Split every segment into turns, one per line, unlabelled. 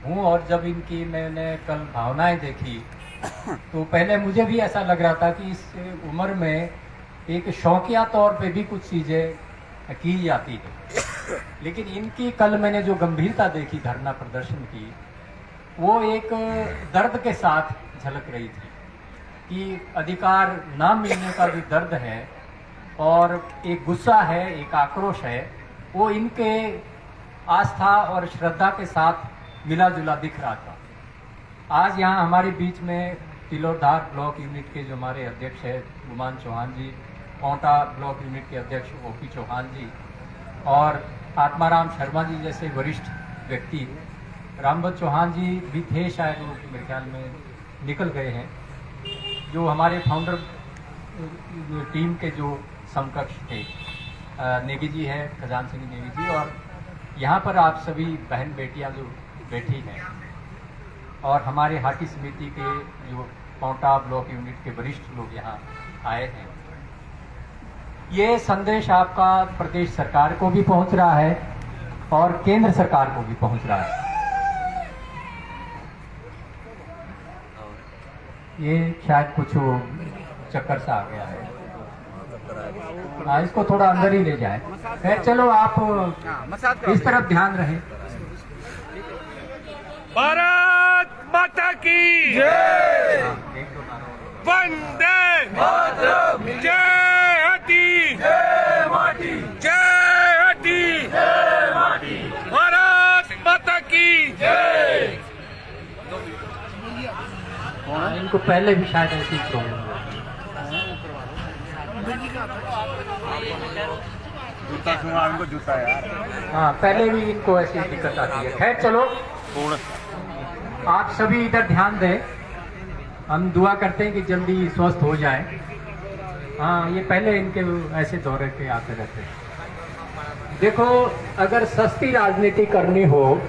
हूँ। और जब इनकी मैंने कल भावनाएं देखी तो पहले मुझे भी ऐसा लग रहा था कि इस उम्र में एक शौकिया तौर पे भी कुछ चीज़ें की जाती है, लेकिन इनकी कल मैंने जो गंभीरता देखी धरना प्रदर्शन की, वो एक दर्द के साथ झलक रही थी कि अधिकार ना मिलने का जो दर्द है और एक गुस्सा है, एक आक्रोश है, वो इनके आस्था और श्रद्धा के साथ मिला जुला दिख रहा था। आज यहाँ हमारे बीच में तिलोधार ब्लॉक यूनिट के जो हमारे अध्यक्ष है गुमान चौहान जी, कोंटा ब्लॉक यूनिट के अध्यक्ष ओपी चौहान जी और आत्माराम शर्मा जी जैसे वरिष्ठ व्यक्ति, रामबत चौहान जी भी थे शायद, वो मेरे ख्याल में निकल गए हैं, जो हमारे फाउंडर टीम के जो समकक्ष थे, नेगी जी है, खजान सिंह नेगी जी, और यहाँ पर आप सभी बहन बेटियाँ जो बैठी हैं और हमारे हाटी समिति के जो कोंटा ब्लॉक यूनिट के वरिष्ठ लोग यहाँ आए हैं। ये संदेश आपका प्रदेश सरकार को भी पहुँच रहा है और केंद्र सरकार को भी पहुँच रहा है। ये शायद कुछ चक्कर सा आ गया है, इसको थोड़ा अंदर ही ले जाए। खैर चलो, आप इस तरफ ध्यान रहे।
भारत माता की जय, वंदे मातरम, जय हटी, जय माटी, जय हटी, जय माटी, भारत माता की जय।
इनको पहले भी शायद ऐसी प्रॉब्लम
जूता यार,
हाँ, पहले भी इनको ऐसी दिक्कत आती है। खैर चलो, आप सभी इधर ध्यान दें, हम दुआ करते हैं कि जल्दी स्वस्थ हो जाए। हाँ, ये पहले इनके ऐसे दौरे पे आते रहते हैं। देखो, अगर सस्ती राजनीति करनी हो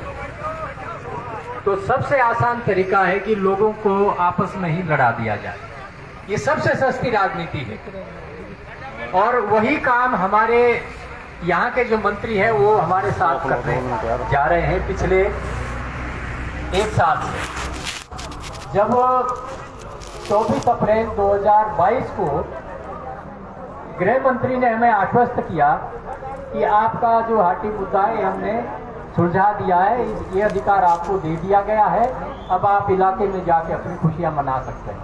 तो सबसे आसान तरीका है कि लोगों को आपस में ही लड़ा दिया जाए। ये सबसे सस्ती राजनीति है और वही काम हमारे यहाँ के जो मंत्री हैं वो हमारे साथ करने जा रहे हैं पिछले एक साल से। जब 24 अप्रैल 2022 को गृह मंत्री ने हमें आश्वस्त किया कि आपका जो हाटी मुद्दा है हमने सुलझा दिया है, ये अधिकार आपको दे दिया गया है, अब आप इलाके में जाके अपनी खुशियां मना सकते हैं।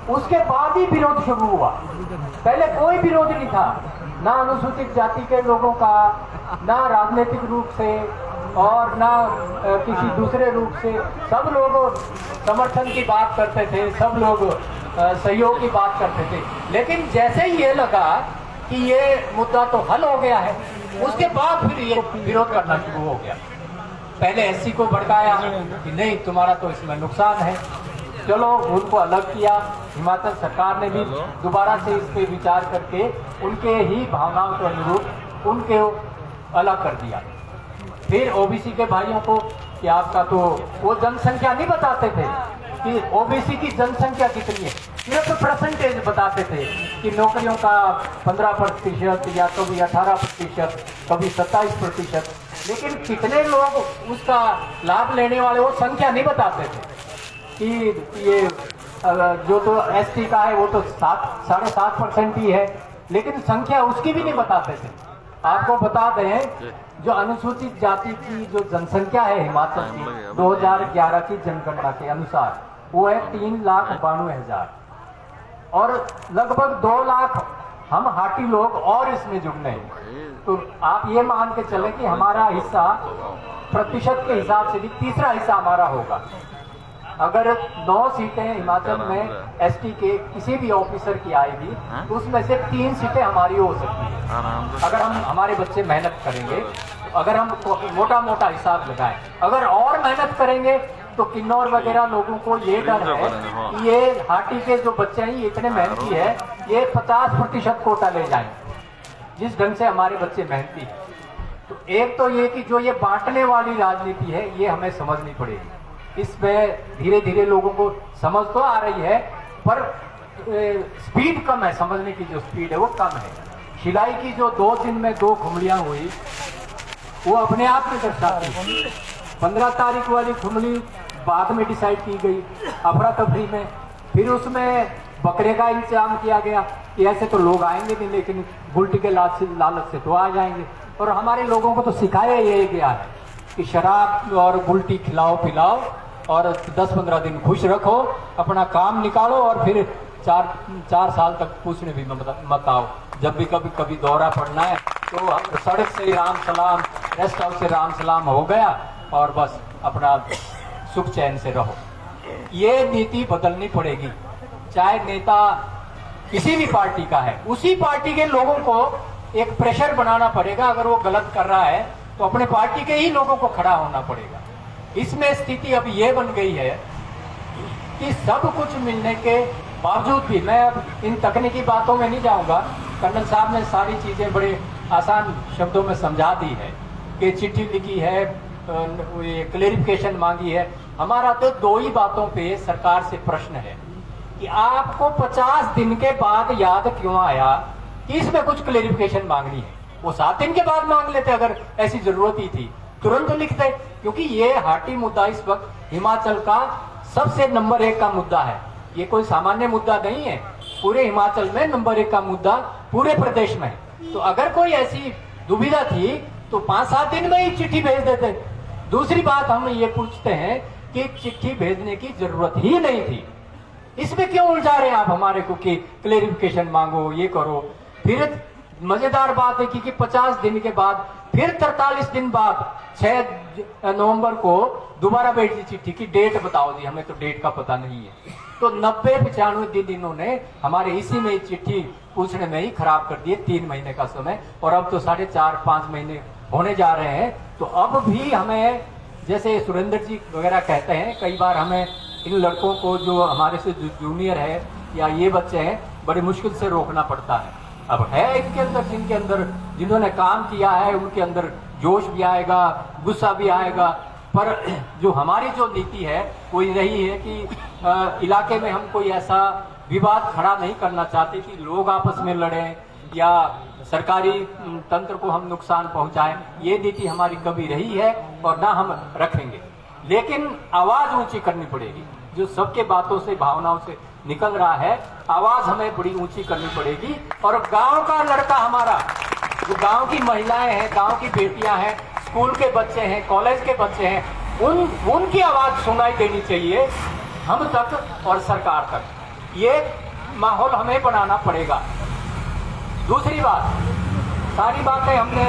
उसके बाद ही विरोध शुरू हुआ, पहले कोई विरोध नहीं था, ना अनुसूचित जाति के लोगों का, ना राजनीतिक रूप से और ना किसी दूसरे रूप से। सब लोग समर्थन की बात करते थे, सब लोग सहयोग की बात करते थे, लेकिन जैसे ही ये लगा कि ये मुद्दा तो हल हो गया है, उसके बाद फिर ये विरोध करना शुरू हो गया। पहले एससी को भड़काया कि नहीं तुम्हारा तो इसमें नुकसान है, चलो उनको अलग किया। हिमाचल सरकार ने भी दोबारा से इस पे विचार करके उनके ही भावनाओं के अनुरूप उनके अलग कर दिया। फिर ओबीसी के भाइयों को कि आपका तो वो जनसंख्या नहीं बताते थे कि ओबीसी की जनसंख्या कितनी है, सिर्फ परसेंटेज बताते थे कि नौकरियों का 15% या कभी 18%, कभी 27%, लेकिन कितने लोग उसका लाभ लेने वाले वो संख्या नहीं बताते थे कि ये जो तो एसटी का है वो तो 7.5% ही है, लेकिन संख्या उसकी भी नहीं बताते थे। आपको बता दें, जो अनुसूचित जाति की जो जनसंख्या है हिमाचल की 2011 की जनगणना के अनुसार वो है 3,92,000 और लगभग 2 लाख हम हाटी लोग और इसमें जुड़ने हैं। तो आप ये मान के चले कि हमारा हिस्सा प्रतिशत के हिसाब से भी तीसरा हिस्सा हमारा होगा। अगर 9 सीटें हिमाचल में एसटी के किसी भी ऑफिसर की आएगी तो उसमें से 3 सीटें हमारी हो सकती है, अगर हमारे बच्चे मेहनत करेंगे, अगर हम मोटा मोटा हिसाब लगाएं। अगर और मेहनत करेंगे तो किन्नौर वगैरह लोगों को ये डर है कि ये हाटी के जो बच्चे हैं ये इतने मेहनती है, ये 50% कोटा ले जाएंगे, जिस ढंग से हमारे बच्चे मेहनती हैं। तो एक तो ये कि जो ये बांटने वाली राजनीति है ये हमें समझनी पड़ेगी। इसमें धीरे धीरे लोगों को समझ तो आ रही है, पर स्पीड कम है, समझने की जो स्पीड है वो कम है। शिलाई की जो 2 दिन में 2 घुमड़ियां हुई वो अपने आप में दर्शाती है, 15 तारीख वाली खुमली बाद में डिसाइड की गई अफरा तफरी में। फिर उसमें बकरे का इंतजाम किया गया कि ऐसे तो लोग आएंगे नहीं, लेकिन गुलटी के लालच से तो आ जाएंगे। और हमारे लोगों को तो सिखाया यही गया है कि शराब और गुलटी खिलाओ पिलाओ और 10-15 दिन खुश रखो, अपना काम निकालो और फिर 4 साल तक पूछने भी मत आओ। जब भी कभी दौरा पड़ना है तो सड़क से राम सलाम, रेस्ट हाउस से राम सलाम हो गया और बस अपना सुख चैन से रहो। ये नीति बदलनी पड़ेगी। चाहे नेता किसी भी पार्टी का है, उसी पार्टी के लोगों को एक प्रेशर बनाना पड़ेगा। अगर वो गलत कर रहा है तो अपने पार्टी के ही लोगों को खड़ा होना पड़ेगा। इसमें स्थिति अब ये बन गई है कि सब कुछ मिलने के बावजूद भी, मैं अब इन तकनीकी बातों में नहीं जाऊंगा, कर्नल साहब ने सारी चीजें बड़े आसान शब्दों में समझा दी है कि चिट्ठी लिखी है, क्लेरिफिकेशन मांगी है। हमारा तो 2 ही बातों पे सरकार से प्रश्न है कि आपको 50 दिन के बाद याद क्यों आया कि इसमें कुछ क्लेरिफिकेशन मांगनी है। वो 7 दिन के बाद मांग लेते अगर ऐसी जरूरत ही थी, तुरंत लिखते। क्योंकि ये हाटी मुद्दा इस वक्त हिमाचल का सबसे नंबर 1 का मुद्दा है। ये कोई सामान्य मुद्दा नहीं है, पूरे हिमाचल में नंबर 1 का मुद्दा पूरे प्रदेश में है। तो अगर कोई ऐसी दुविधा थी तो 5-7 दिन में ही चिट्ठी भेज देते। दूसरी बात हम ये पूछते हैं कि चिट्ठी भेजने की जरूरत ही नहीं थी, इसमें क्यों उलझा रहे हैं आप हमारे को कि क्लेरिफिकेशन मांगो, ये करो। फिर मजेदार बात है कि 50 दिन के बाद फिर 43 दिन बाद 6 नवंबर को दोबारा भेजी चिट्ठी की डेट बताओ जी, हमें तो डेट का पता नहीं है। तो 90-95 दिन इन्होंने हमारे इसी में चिट्ठी पूछने में ही खराब कर दिए, 3 महीने का समय। और अब तो 4.5-5 महीने होने जा रहे हैं। तो अब भी हमें, जैसे सुरेंद्र जी वगैरह कहते हैं, कई बार हमें इन लड़कों को जो हमारे से जूनियर है या ये बच्चे हैं, बड़ी मुश्किल से रोकना पड़ता है। अब है इनके अंदर, जिनके अंदर जिन्होंने काम किया है उनके अंदर जोश भी आएगा, गुस्सा भी आएगा। पर जो हमारी जो नीति है वो रही है कि इलाके में हम कोई ऐसा विवाद खड़ा नहीं करना चाहते कि लोग आपस में लड़ें या सरकारी तंत्र को हम नुकसान पहुंचाएं। ये नीति हमारी कभी रही है और ना हम रखेंगे। लेकिन आवाज ऊंची करनी पड़ेगी। जो सबके बातों से, भावनाओं से निकल रहा है, आवाज हमें बड़ी ऊंची करनी पड़ेगी। और गांव का लड़का हमारा, जो गांव की महिलाएं हैं, गांव की बेटियां हैं, स्कूल के बच्चे हैं, कॉलेज के बच्चे हैं, उनकी आवाज सुनाई देनी चाहिए हम तक और सरकार तक। ये माहौल हमें बनाना पड़ेगा। दूसरी बात, सारी बातें हमने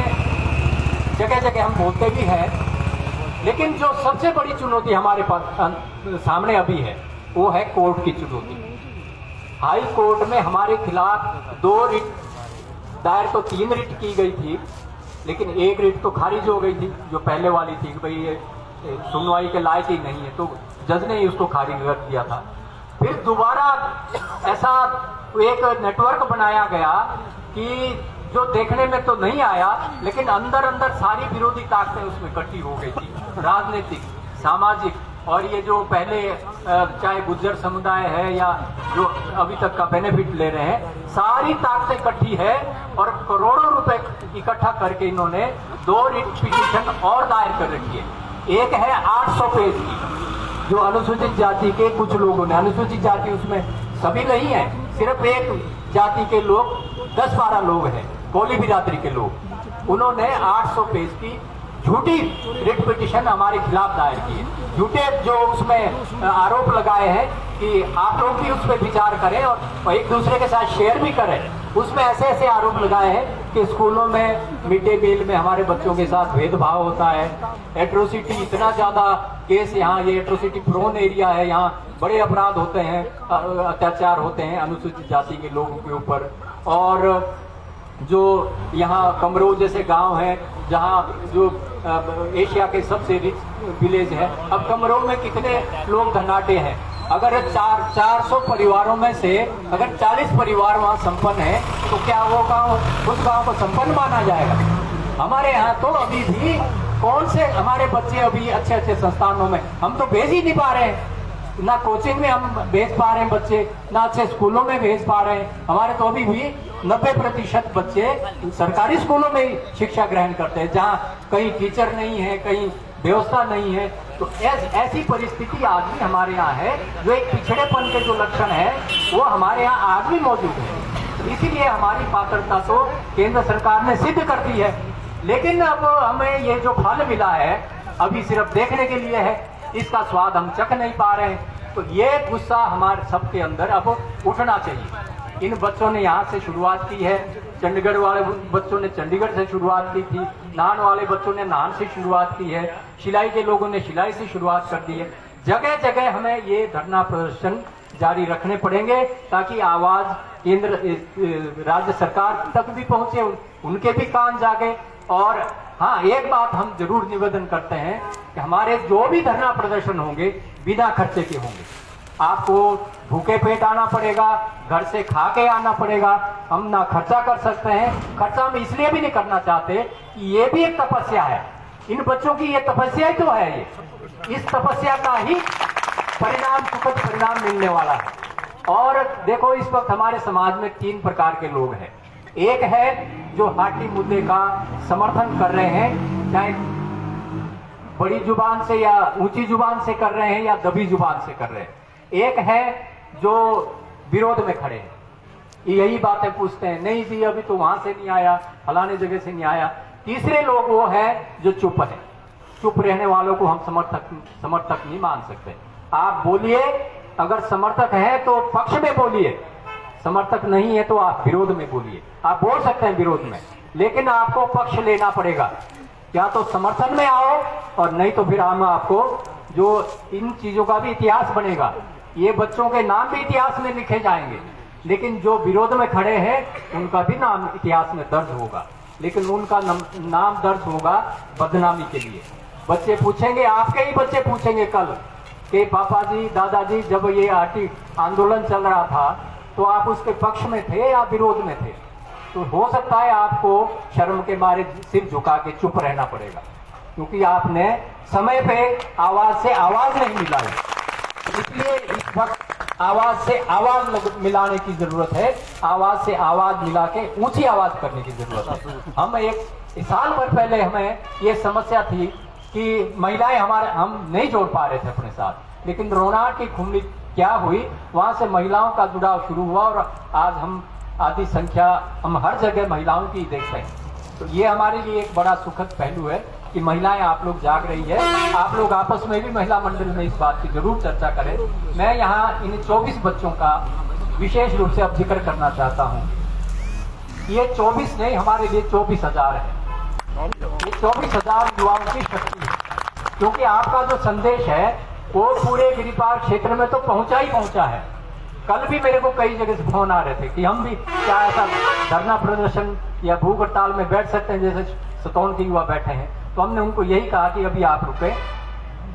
जगह जगह हम बोलते भी हैं, लेकिन जो सबसे बड़ी चुनौती हमारे पास सामने अभी है वो है कोर्ट की चुनौती। हाई कोर्ट में हमारे खिलाफ 2 रिट दायर, तो 3 रिट की गई थी, लेकिन 1 रिट तो खारिज हो गई थी जो पहले वाली थी कि भाई ये सुनवाई के लायक ही नहीं है, तो जज ने ही उसको खारिज कर दिया था। फिर दोबारा ऐसा एक नेटवर्क बनाया गया कि जो देखने में तो नहीं आया, लेकिन अंदर अंदर सारी विरोधी ताकतें उसमें इकट्ठी हो गई थी, राजनीतिक, सामाजिक। और ये जो पहले चाहे गुज्जर समुदाय है या जो अभी तक का बेनिफिट ले रहे हैं, सारी ताकतें इकट्ठी है और करोड़ों रुपए इकट्ठा करके इन्होंने 2 रिट पिटीशन और दायर कर रखी है। एक है 800 पेज की, जो अनुसूचित जाति के कुछ लोगों ने, अनुसूचित जाति उसमें सभी नहीं है, सिर्फ एक जाति के लोग 10-12 लोग हैं, कोली बिरादरी के लोग, उन्होंने 800 पेज की झूठी रिट पिटीशन हमारे खिलाफ दायर की है। झूठे जो उसमें आरोप लगाए हैं कि आप लोग भी उस पर विचार करें और एक दूसरे के साथ शेयर भी करें। उसमें ऐसे ऐसे आरोप लगाए हैं कि स्कूलों में, मिड डे मील में हमारे बच्चों के साथ भेदभाव होता है, एट्रोसिटी, इतना ज्यादा केस यहाँ, ये एट्रोसिटी प्रोन एरिया है, यहाँ बड़े अपराध होते हैं, अत्याचार होते हैं अनुसूचित जाति के लोगों के ऊपर। और जो यहाँ कमरोल जैसे गांव है जहाँ जो एशिया के सबसे रिच विलेज है, अब कमरोल में कितने लोग धनाटे हैं। अगर 400 परिवारों में से अगर 40 परिवार वहाँ संपन्न है तो क्या वो गांव, उस गांव को संपन्न माना जाएगा? हमारे यहाँ तो अभी भी कौन से हमारे बच्चे अभी अच्छे अच्छे संस्थानों में हम तो भेज ही नहीं पा रहे हैं, ना कोचिंग में हम भेज पा रहे हैं बच्चे, ना अच्छे स्कूलों में भेज पा रहे हैं। हमारे तो अभी भी 90% बच्चे सरकारी स्कूलों में शिक्षा ग्रहण करते हैं, जहाँ कहीं टीचर नहीं है, कहीं व्यवस्था नहीं है। तो ऐसी परिस्थिति आज भी हमारे यहाँ है, जो एक पिछड़ेपन के जो लक्षण है वो हमारे यहाँ आज भी मौजूद है। तो इसीलिए हमारी पात्रता तो केंद्र सरकार ने सिद्ध कर दी है, लेकिन अब हमें ये जो फल मिला है अभी सिर्फ देखने के लिए है, इसका स्वाद हम चख नहीं पा रहे हैं। तो ये गुस्सा हमारे सबके अंदर अब उठना चाहिए। इन बच्चों ने यहाँ से शुरुआत की है, चंडीगढ़ वाले बच्चों ने चंडीगढ़ से शुरुआत की थी, नान वाले बच्चों ने नान से शुरुआत की है, शिलाई के लोगों ने शिलाई से शुरुआत कर दी है। जगह जगह हमें ये धरना प्रदर्शन जारी रखने पड़ेंगे ताकि आवाज केंद्र राज्य सरकार तक भी पहुंचे, उनके भी कान जागे। और हाँ, एक बात हम जरूर निवेदन करते हैं कि हमारे जो भी धरना प्रदर्शन होंगे बिना खर्चे के होंगे। आपको भूखे पेट आना पड़ेगा, घर से खा के आना पड़ेगा। हम ना खर्चा कर सकते हैं, खर्चा हम इसलिए भी नहीं करना चाहते कि ये भी एक तपस्या है, इन बच्चों की ये तपस्या ही तो है। ये इस तपस्या का ही परिणाम, सुखद परिणाम मिलने वाला है। और देखो, इस वक्त हमारे समाज में 3 प्रकार के लोग हैं। एक है जो हाटी मुद्दे का समर्थन कर रहे हैं, चाहे बड़ी जुबान से या ऊंची जुबान से कर रहे हैं या दबी जुबान से कर रहे हैं। एक है जो विरोध में खड़े हैं, यही बातें पूछते हैं, नहीं जी अभी तो वहां से नहीं आया, फलाने जगह से नहीं आया। तीसरे लोग वो है जो चुप है। चुप रहने वालों को हम समर्थक नहीं मान सकते। आप बोलिए, अगर समर्थक है तो पक्ष में बोलिए, समर्थक नहीं है तो आप विरोध में बोलिए। आप बोल सकते हैं विरोध में, लेकिन आपको पक्ष लेना पड़ेगा। या तो समर्थन में आओ, और नहीं तो फिर हम आपको जो इन चीजों का भी इतिहास बनेगा, ये बच्चों के नाम भी इतिहास में लिखे जाएंगे, लेकिन जो विरोध में खड़े हैं उनका भी नाम इतिहास में दर्ज होगा, लेकिन उनका नाम दर्ज होगा बदनामी के लिए। बच्चे पूछेंगे, आपके ही बच्चे पूछेंगे कल कि पापा जी, दादाजी, जब ये आंदोलन चल रहा था तो आप उसके पक्ष में थे या विरोध में थे? तो हो सकता है आपको शर्म के मारे सिर झुका के चुप रहना पड़ेगा, क्योंकि आपने समय पे आवाज से आवाज नहीं मिलाई। इसलिए इस वक्त आवाज से आवाज मिलाने की जरूरत है, आवाज से आवाज मिला के ऊंची आवाज करने की जरूरत है। हम एक साल भर पहले हमें ये समस्या थी कि महिलाएं हम नहीं जोड़ पा रहे थे अपने साथ, लेकिन रोनाट की खुमली क्या हुई, वहां से महिलाओं का जुड़ाव शुरू हुआ और आज हम आधी संख्या हम हर जगह महिलाओं की देखते हैं। तो ये हमारे लिए एक बड़ा सुखद पहलू है कि महिलाएं आप लोग जाग रही है। आप लोग आपस में भी महिला मंडल में इस बात की जरूर चर्चा करें। मैं यहाँ इन 24 बच्चों का विशेष रूप से अब जिक्र करना चाहता हूँ। ये 24 नहीं, हमारे लिए 24,000 है। ये 24,000 युवाओं की शक्ति है, क्योंकि आपका जो संदेश है वो पूरे गिरिपार क्षेत्र में तो पहुंचा ही पहुंचा है। कल भी मेरे को कई जगह से फोन आ रहे थे कि हम भी क्या ऐसा धरना प्रदर्शन या भूख हड़ताल में बैठ सकते हैं जैसे सतौन के युवा बैठे हैं। तो हमने उनको यही कहा कि अभी आप रुके,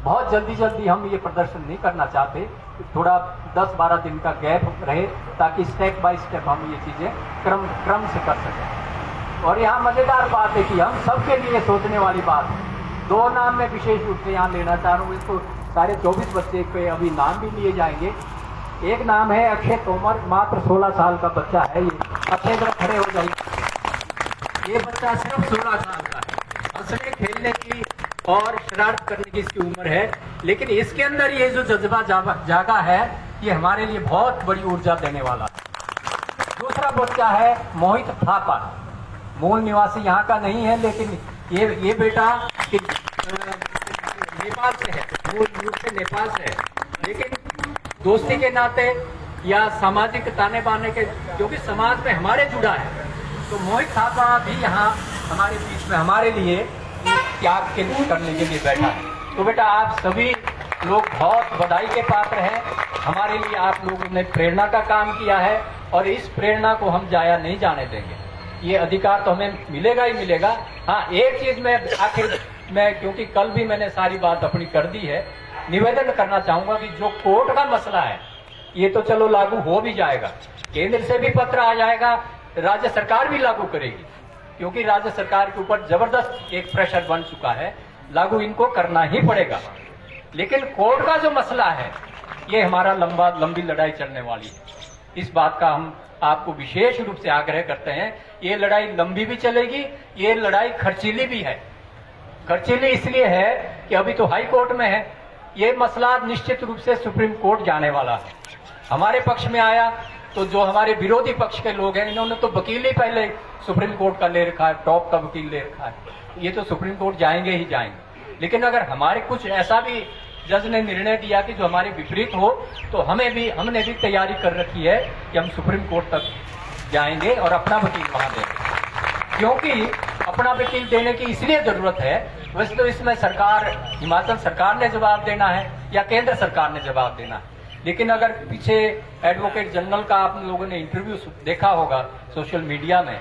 बहुत जल्दी हम ये प्रदर्शन नहीं करना चाहते, थोड़ा 10-12 दिन का गैप रहे ताकि स्टेप बाय स्टेप हम ये चीजें क्रम से कर सकें। और यहाँ मजेदार बात है कि हम सबके लिए सोचने वाली बात है। 2 नाम में विशेष रूप से यहाँ लेना चाह रहा हूँ, इसको सारे 24 बच्चे पे अभी नाम भी लिए जाएंगे। एक नाम है अक्षय तोमर, मात्र 16 साल का बच्चा है। ये अक्षय जरा खड़े हो जाइए। ये बच्चा सिर्फ 16 साल का है, हंसने खेलने की और शरारत करने की इसकी उम्र है, लेकिन इसके अंदर ये जो जज्बा जागा है ये हमारे लिए बहुत बड़ी ऊर्जा देने वाला है। दूसरा बच्चा है मोहित थापा, मूल निवासी यहाँ का नहीं है, लेकिन ये बेटा नेपाल से है, मूल रूप से नेपाल से है, लेकिन दोस्ती के नाते या सामाजिक ताने बाने के, क्योंकि समाज में हमारे जुड़ा है, तो मोहित थापा भी यहाँ हमारे बीच में हमारे लिए त्याग करने के लिए बैठा है। तो बेटा आप सभी लोग बहुत बधाई के पात्र हैं। हमारे लिए आप लोगों ने प्रेरणा का काम किया है और इस प्रेरणा को हम जाया नहीं जाने देंगे। ये अधिकार तो हमें मिलेगा ही मिलेगा। हाँ, एक चीज मैं आखिर में, क्योंकि कल भी मैंने सारी बात अपनी कर दी है, निवेदन करना चाहूंगा कि जो कोर्ट का मसला है ये तो चलो लागू हो भी जाएगा, केंद्र से भी पत्र आ जाएगा, राज्य सरकार भी लागू करेगी, क्योंकि राज्य सरकार के ऊपर जबरदस्त एक प्रेशर बन चुका है, लागू इनको करना ही पड़ेगा। लेकिन कोर्ट का जो मसला है ये हमारा लंबी लड़ाई चलने वाली है। इस बात का हम आपको विशेष रूप से आग्रह करते हैं। ये लड़ाई लंबी भी चलेगी, ये लड़ाई खर्चीली भी है। खर्चीली इसलिए है कि अभी तो हाई कोर्ट में है, ये मसला निश्चित रूप से सुप्रीम कोर्ट जाने वाला है। हमारे पक्ष में आया तो जो हमारे विरोधी पक्ष के लोग हैं, इन्होंने तो वकील ही पहले सुप्रीम कोर्ट का ले रखा है, टॉप का वकील ले रखा है, ये तो सुप्रीम कोर्ट जाएंगे ही जाएंगे। लेकिन अगर हमारे कुछ ऐसा भी जज ने निर्णय दिया कि जो हमारे विपरीत हो, तो हमने भी तैयारी कर रखी है कि हम सुप्रीम कोर्ट तक जाएंगे और अपना वकील वहां देंगे। क्योंकि अपना वकील देने की इसलिए जरूरत है, वैसे तो इसमें सरकार, हिमाचल सरकार ने जवाब देना है या केंद्र सरकार ने जवाब देना है। लेकिन अगर पीछे एडवोकेट जनरल का आप लोगों ने इंटरव्यू देखा होगा सोशल मीडिया में,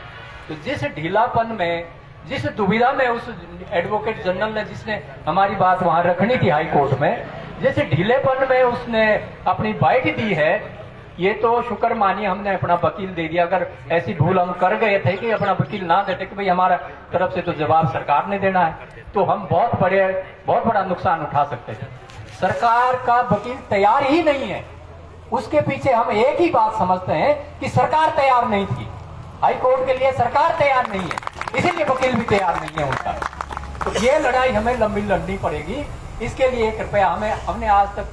तो जिस ढीलापन में, जिस दुविधा में उस एडवोकेट जनरल ने, जिसने हमारी बात वहां रखनी थी हाई कोर्ट में, जिस ढीलेपन में उसने अपनी बाइट दी है, ये तो शुक्र मानिए हमने अपना वकील दे दिया। अगर ऐसी भूल हम कर गए थे कि अपना वकील ना देते कि भाई हमारा तरफ से तो जवाब सरकार ने देना है, तो हम बहुत बड़ा नुकसान उठा सकते थे। सरकार का वकील तैयार ही नहीं है। उसके पीछे हम एक ही बात समझते हैं कि सरकार तैयार नहीं थी, हाई कोर्ट के लिए सरकार तैयार नहीं है, इसीलिए वकील भी तैयार नहीं है उनका। तो ये लड़ाई हमें लंबी लड़नी पड़ेगी। इसके लिए कृपया हमने आज तक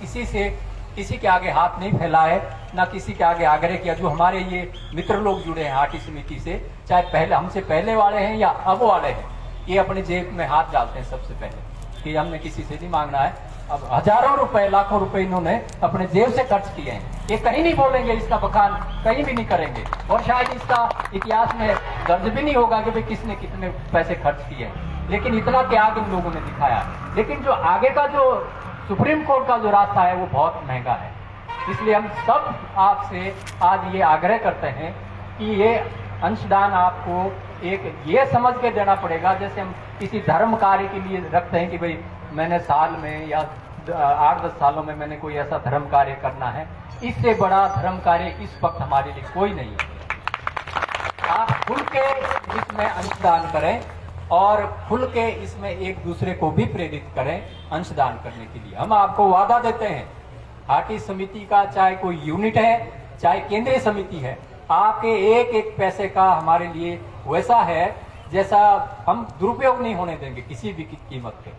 किसी के आगे हाथ नहीं फैलाए, ना किसी के आगे आग्रह किया। जो हमारे ये मित्र लोग जुड़े हैं हाटी समिति से, चाहे पहले हमसे पहले वाले हैं या अब वाले हैं, ये अपने जेब में हाथ डालते हैं सबसे पहले कि हमने किसी से नहीं मांगना है। अब हजारों रुपए, लाखों रुपए इन्होंने अपने जेब से खर्च किए हैं। ये कहीं नहीं बोलेंगे, इसका बखान कहीं भी नहीं करेंगे, और शायद इसका इतिहास में दर्ज भी नहीं होगा कि भाई किसने कितने पैसे खर्च किए हैं। लेकिन इतना त्याग इन लोगों ने दिखाया। लेकिन जो आगे का जो सुप्रीम कोर्ट का जो रास्ता है वो बहुत महंगा है। इसलिए हम सब आपसे आज ये आग्रह करते हैं कि ये अंशदान आपको एक ये समझ के देना पड़ेगा, जैसे हम किसी धर्म कार्य के लिए रखते हैं कि भाई मैंने साल में या 8-10 सालों में मैंने कोई ऐसा धर्म कार्य करना है। इससे बड़ा धर्म कार्य इस वक्त हमारे लिए कोई नहीं है। आप खुल के इसमें अंशदान करें और खुल के इसमें एक दूसरे को भी प्रेरित करें अंशदान करने के लिए। हम आपको वादा देते हैं, हाटी समिति का चाहे कोई यूनिट है, चाहे केंद्रीय समिति है, आपके एक एक पैसे का हमारे लिए वैसा है जैसा हम दुरुपयोग नहीं होने देंगे किसी भी कीमत पे।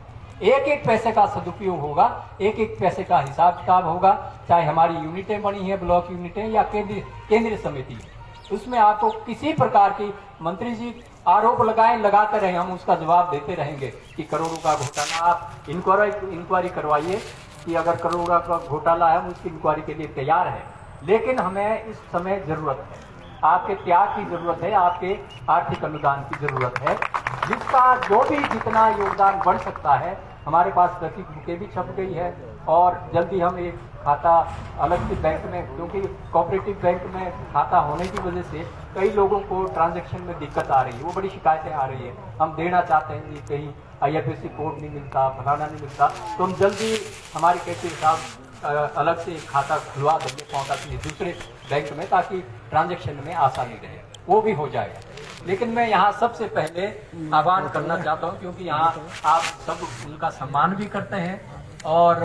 एक एक पैसे का सदुपयोग होगा, एक एक पैसे का हिसाब किताब होगा, चाहे हमारी यूनिटें बनी है, ब्लॉक यूनिटें या केंद्रीय समिति, उसमें आपको किसी प्रकार की, मंत्री जी आरोप लगाते रहे, हम उसका जवाब देते रहेंगे कि करोड़ों का घोटाला, आप इंक्वायरी करवाइए कि अगर करोड़ों का घोटाला है हम उसकी इंक्वायरी के लिए तैयार है। लेकिन हमें इस समय जरूरत है, आपके त्याग की जरूरत है, आपके आर्थिक अनुदान की जरूरत है, जिसका जो भी जितना योगदान बढ़ सकता है। हमारे पास रसीद बुकें भी छप गई है और जल्दी हम एक खाता अलग से बैंक में, क्योंकि कोऑपरेटिव बैंक में खाता होने की वजह से कई लोगों को ट्रांजैक्शन में दिक्कत आ रही है, वो बड़ी शिकायतें आ रही है। हम देना चाहते हैं कि कहीं IFSC कोड नहीं मिलता, फलाना नहीं मिलता, तो हम जल्दी हमारे कैसे साहब अलग से खाता खुलवा देंगे किसी दूसरे बैंक में, ताकि ट्रांजैक्शन में आसानी रहे, वो भी हो जाएगा। लेकिन मैं यहाँ सबसे पहले आह्वान करना चाहता हूँ, क्योंकि यहाँ आप सब उनका सम्मान भी करते हैं और